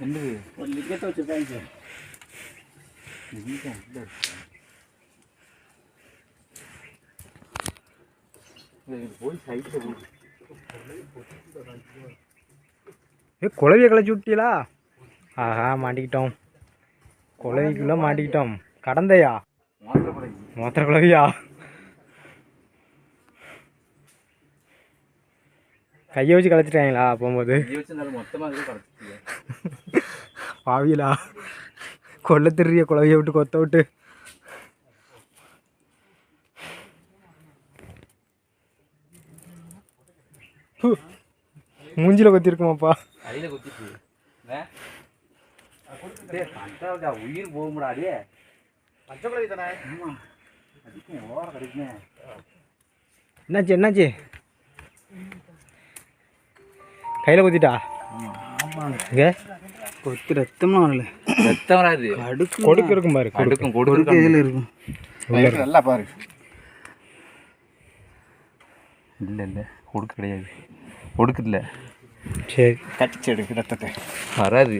என்னது ஒரு லிக்கெட்டை வச்சுருக்காங்க சார். போய் சைட்டில் குழவியை களைச்சி விட்டீங்களா? ஆஹா மாட்டிக்கிட்டோம், குழவிக்குள்ளே மாட்டிக்கிட்டோம். கடந்தையா மொத்த குழவியா? கையை வச்சு களைச்சிட்டாங்களா போகும்போது? மொத்தமாக பாவிலா கொல்ல திருறிய குழவியை விட்டு கொத்த விட்டு. மூஞ்சில கொத்திருக்குமாப்பா? கையில் குத்திட்டு உயிர் போக முடியாதே. பச்சை குழவி தானே? அதுக்கும் ஓர கிடைக்குமே. என்னாச்சு என்னாச்சு? கையில் குத்திட்டா? இங்கே கொத்து ரத்தம்லாம் வரல. ரத்தம் வராது, கொடுக்கு இருக்கும் பாரு. கொடுக்கும் கொடுக்கு இதில் இருக்கும். நல்லா பாரு. இல்லை இல்லை கொடுக்கு கிடையாது, கொடுக்குதில்ல. சரி கட்டிச்சு எடுக்கு ரத்தத்தை. வராது.